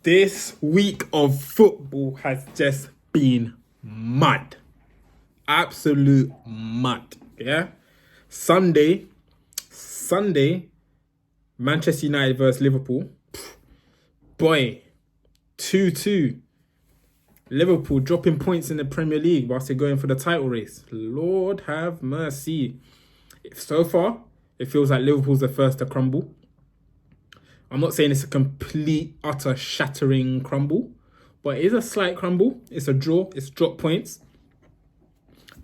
This week of football has just been mad. Absolute mad. Yeah. Sunday, Manchester United versus Liverpool. Boy, 2-2. Liverpool dropping points in the Premier League whilst they're going for the title race. Lord have mercy. So far, it feels like Liverpool's the first to crumble. I'm not saying it's a complete, utter, shattering crumble, but it is a slight crumble. It's a draw. It's drop points.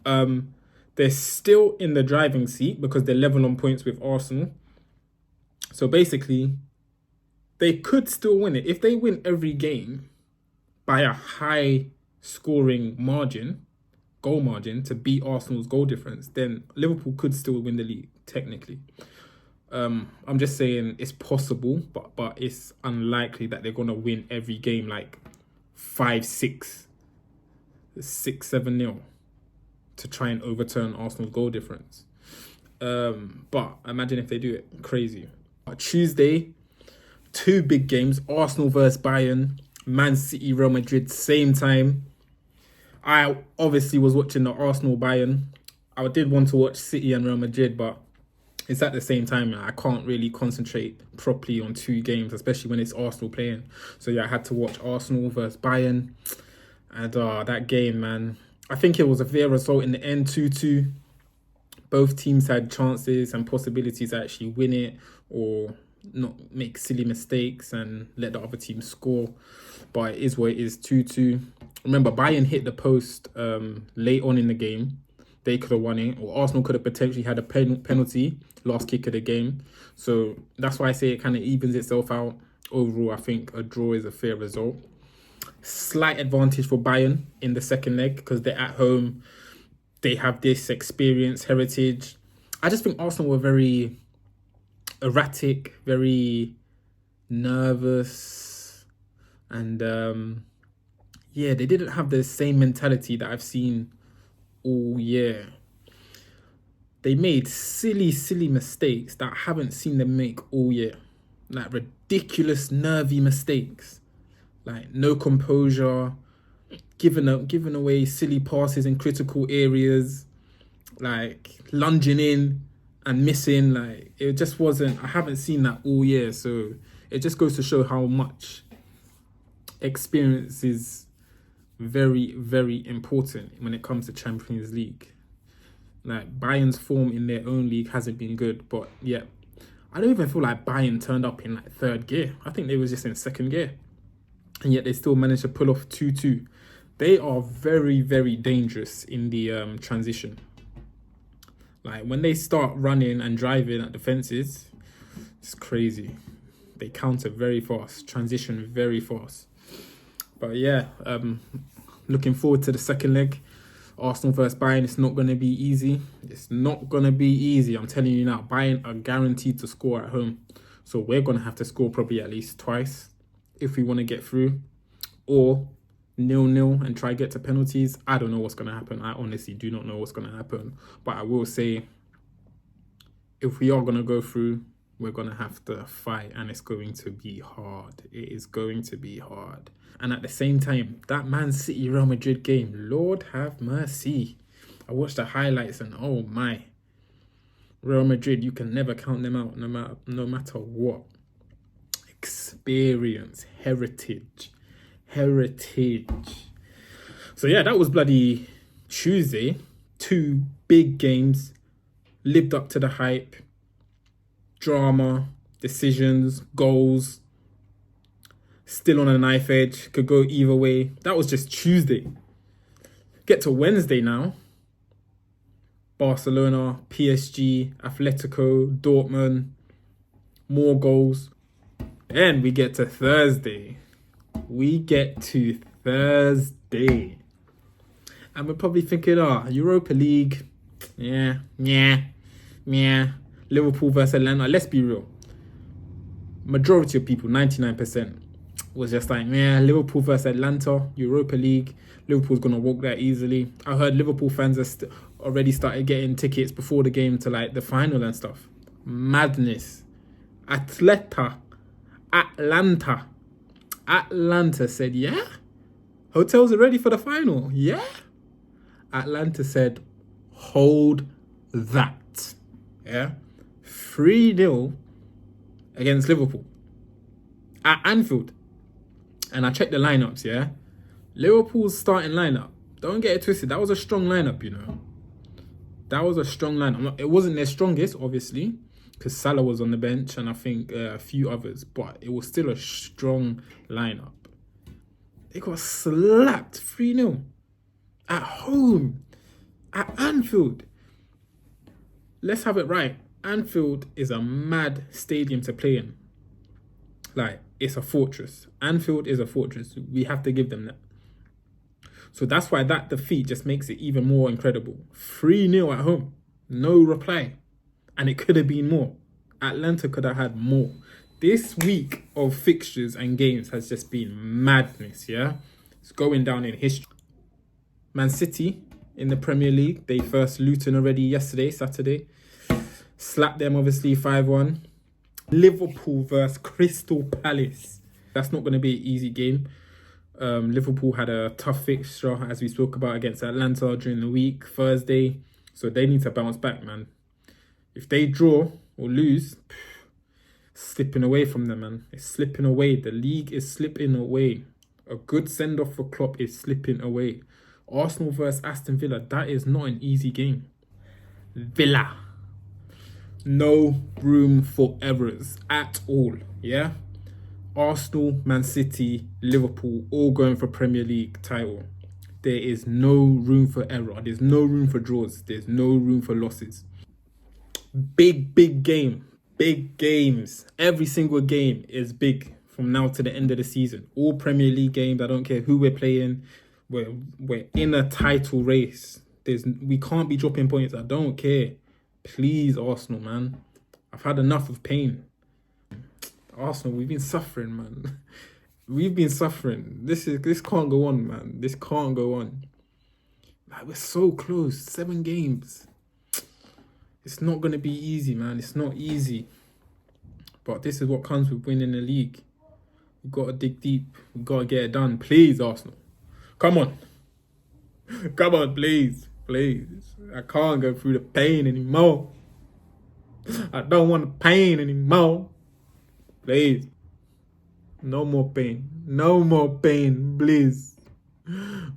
They're still in the driving seat because they're level on points with Arsenal. So basically, they could still win it. If they win every game by a high scoring margin, goal margin, to beat Arsenal's goal difference, then Liverpool could still win the league, technically. I'm just saying it's possible, but it's unlikely that they're going to win every game like 5-6, 6-7-0 to try and overturn Arsenal's goal difference. But imagine if they do it. Crazy. Tuesday, 2 big games. Arsenal versus Bayern. Man City, Real Madrid, same time. I obviously was watching the Arsenal-Bayern. I did want to watch City and Real Madrid, but it's at the same time. I can't really concentrate properly on 2 games, especially when it's Arsenal playing. So yeah, I had to watch Arsenal versus Bayern. And that game, man, I think it was a fair result in the end, 2-2. Both teams had chances and possibilities to actually win it or not make silly mistakes and let the other team score. But it is what it is, 2-2. Remember, Bayern hit the post late on in the game. They could have won it, or Arsenal could have potentially had a penalty last kick of the game. So that's why I say it kind of evens itself out. Overall, I think a draw is a fair result. Slight advantage for Bayern in the second leg because they're at home. They have this experience, heritage. I just think Arsenal were very erratic, very nervous. And they didn't have the same mentality that I've seen all year. They made silly mistakes that I haven't seen them make all year. Like ridiculous, nervy mistakes. Like no composure, giving away silly passes in critical areas, like lunging in and missing. Like it just wasn't. I haven't seen that all year, so it just goes to show how much experience is very, very important when it comes to Champions League. Like Bayern's form in their own league hasn't been good, but yeah, I don't even feel like Bayern turned up in like 3rd gear. I think they was just in 2nd gear. And yet they still managed to pull off 2-2. They are very, very dangerous in the transition. Like when they start running and driving at defenses, it's crazy. They counter very fast, transition very fast. But yeah, looking forward to the second leg. Arsenal versus Bayern. It's not going to be easy. It's not going to be easy. I'm telling you now, Bayern are guaranteed to score at home. So we're going to have to score probably at least twice if we want to get through, or 0-0 and try get to penalties. I don't know what's going to happen. I honestly do not know what's going to happen. But I will say, if we are going to go through, we're going to have to fight, and it's going to be hard. It is going to be hard. And at the same time, that Man City Real Madrid game, Lord have mercy. I watched the highlights and oh my. Real Madrid, you can never count them out no matter what. Experience, heritage. So yeah, that was bloody Tuesday. 2 big games, lived up to the hype. Drama, decisions, goals. Still on a knife edge, could go either way. That was just Tuesday. Get to Wednesday now. Barcelona, PSG, Atletico, Dortmund. More goals. And we get to Thursday. And we're probably thinking, Europa League. Yeah. Liverpool versus Atlanta. Let's be real. Majority of people, 99%, was just like, Liverpool versus Atlanta, Europa League. Liverpool's going to walk that easily. I heard Liverpool fans are already started getting tickets before the game to like the final and stuff. Madness. Atlanta. Atlanta said, yeah? Hotels are ready for the final. Yeah? Atlanta said, hold that. Yeah? 3-0 against Liverpool at Anfield. And I checked the lineups, yeah? Liverpool's starting lineup. Don't get it twisted. That was a strong lineup, you know. That was a strong lineup. It wasn't their strongest, obviously, because Salah was on the bench and I think a few others, but it was still a strong lineup. They got slapped 3-0 at home at Anfield. Let's have it right. Anfield is a mad stadium to play in. Like, it's a fortress. Anfield is a fortress. We have to give them that. So that's why that defeat just makes it even more incredible. 3-0 at home. No reply. And it could have been more. Atlanta could have had more. This week of fixtures and games has just been madness, yeah? It's going down in history. Man City in the Premier League. They first Luton already yesterday, Saturday. Slapped them, obviously, 5-1. Liverpool versus Crystal Palace. That's not going to be an easy game. Liverpool had a tough fixture, as we spoke about, against Atlanta during the week, Thursday. So they need to bounce back, man. If they draw or lose, slipping away from them, man. It's slipping away. The league is slipping away. A good send-off for Klopp is slipping away. Arsenal versus Aston Villa, that is not an easy game. Villa. No room for errors at all, yeah? Arsenal, Man City, Liverpool, all going for Premier League title. There is no room for error. There's no room for draws. There's no room for losses. Big game. Big games. Every single game is big from now to the end of the season. All Premier League games, I don't care who we're playing. We're in a title race. We can't be dropping points. I don't care. Please, Arsenal, man. I've had enough of pain. Arsenal, we've been suffering, man. We've been suffering. This can't go on, man. This can't go on. Like, we're so close. 7 games. It's not going to be easy, man. It's not easy. But this is what comes with winning the league. We've got to dig deep. We've got to get it done. Please, Arsenal. Come on. Come on, please. Please. I can't go through the pain anymore. I don't want the pain anymore. Please. No more pain. No more pain. Please.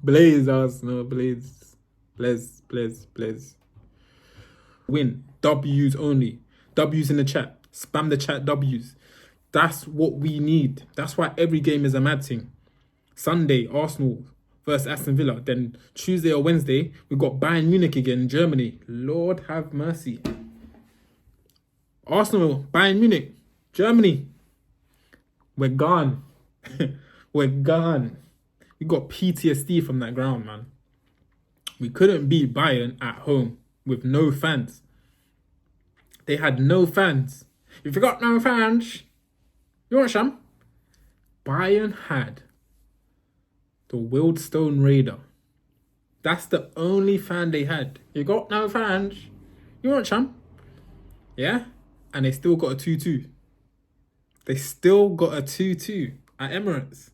Please, Arsenal. Please. Please, please, please. Win. W's only. W's in the chat. Spam the chat W's. That's what we need. That's why every game is a mad thing. Sunday, Arsenal versus Aston Villa. Then Tuesday or Wednesday, we've got Bayern Munich again in Germany. Lord have mercy. Arsenal, Bayern Munich, Germany. We're gone. We're gone. We got PTSD from that ground, man. We couldn't beat Bayern at home with no fans. They had no fans. If you got no fans, you want some? Bayern had the Wildstone Raider. That's the only fan they had. You got no fans, you want some? Yeah? And they still got a 2-2. They still got a 2-2 at Emirates.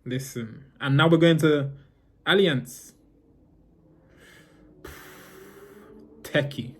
Listen. And now we're going to Allianz. Techie.